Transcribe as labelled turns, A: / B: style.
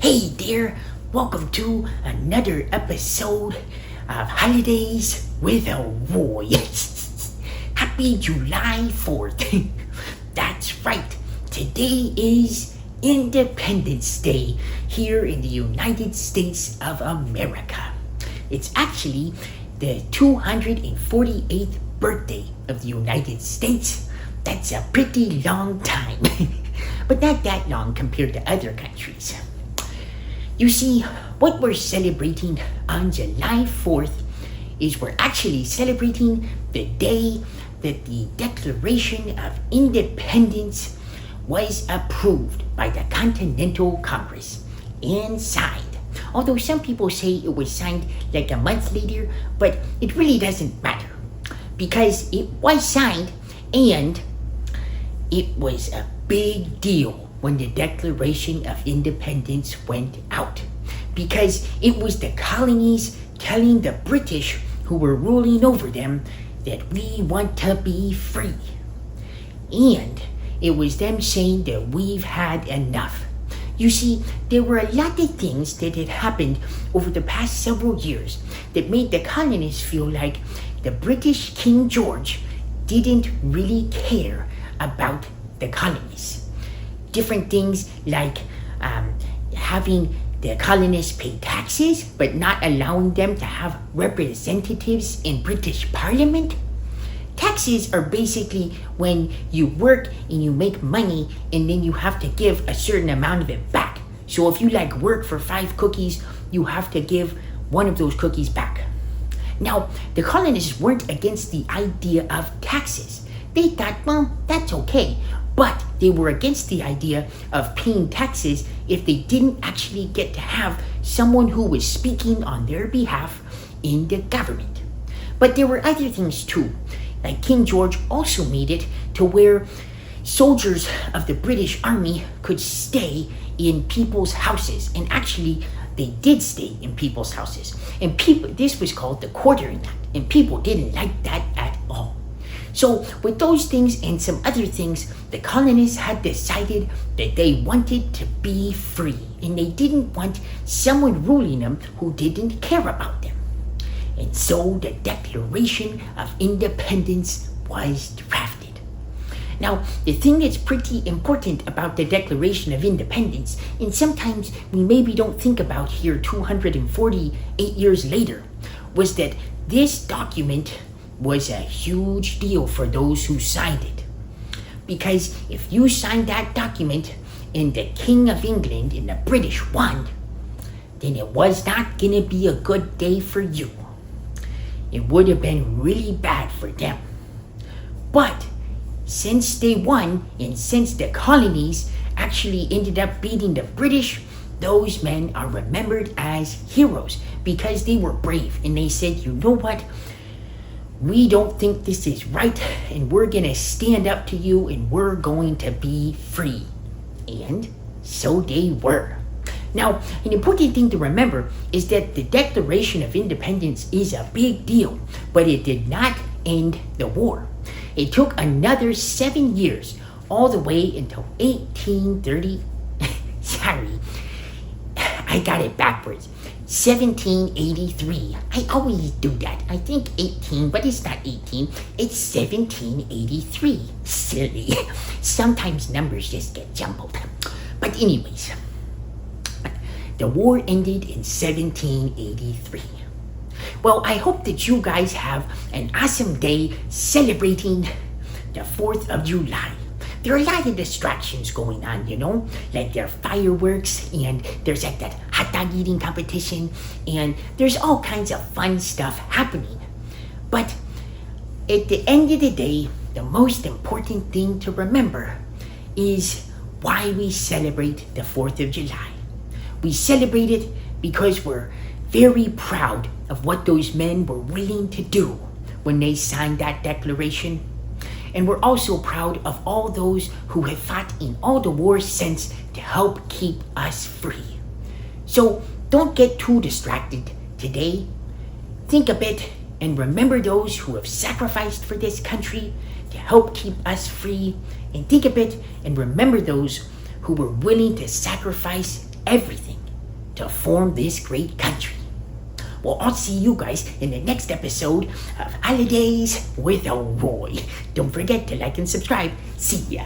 A: Hey there, welcome to another episode of Holidays with Elroy. Happy July 4th. That's right, today is Independence Day here in the United States of America. It's actually the 248th birthday of the United States. That's a pretty long time, but not that long compared to other countries. You see, what we're celebrating on July 4th is we're actually celebrating the day that the Declaration of Independence was approved by the Continental Congress and signed. Although some people say it was signed like a month later, but it really doesn't matter because it was signed and it was a big deal when the Declaration of Independence went out, because it was the colonies telling the British who were ruling over them that we want to be free. And it was them saying that we've had enough. You see, there were a lot of things that had happened over the past several years that made the colonists feel like the British King George didn't really care about the colonies. Different things like having the colonists pay taxes but not allowing them to have representatives in British Parliament. Taxes are basically when you work and you make money and then you have to give a certain amount of it back. So if you work for 5 cookies, you have to give one of those cookies back. Now, the colonists weren't against the idea of taxes. They thought, well, that's okay. But they were against the idea of paying taxes if they didn't actually get to have someone who was speaking on their behalf in the government. But there were other things too. Like King George also made it to where soldiers of the British Army could stay in people's houses. And actually, they did stay in people's houses. And this was called the Quartering Act. And people didn't like that at all. So with those things and some other things, the colonists had decided that they wanted to be free and they didn't want someone ruling them who didn't care about them. And so the Declaration of Independence was drafted. Now, the thing that's pretty important about the Declaration of Independence, and sometimes we maybe don't think about here 248 years later, was that this document was a huge deal for those who signed it. Because if you signed that document and the King of England and the British won, then it was not going to be a good day for you. It would have been really bad for them. But since they won and since the colonies actually ended up beating the British, those men are remembered as heroes because they were brave and they said, you know what? We don't think this is right, and we're going to stand up to you, and we're going to be free. And so they were. Now, an important thing to remember is that the Declaration of Independence is a big deal, but it did not end the war. It took another 7 years, all the way until 1830. Sorry, I got it backwards. 1783. I always do that. I think 18, but it's not 18. It's 1783. Silly. Sometimes numbers just get jumbled. But anyways, the war ended in 1783. Well, I hope that you guys have an awesome day celebrating the 4th of July. There are a lot of distractions going on, like there are fireworks and there's that hot dog eating competition and there's all kinds of fun stuff happening. But at the end of the day, the most important thing to remember is why we celebrate the 4th of July. We celebrate it because we're very proud of what those men were willing to do when they signed that declaration. And we're also proud of all those who have fought in all the wars since to help keep us free. So don't get too distracted today. Think a bit and remember those who have sacrificed for this country to help keep us free. And think a bit and remember those who were willing to sacrifice everything to form this great country. Well, I'll see you guys in the next episode of Holidays with Elroy. Don't forget to like and subscribe. See ya.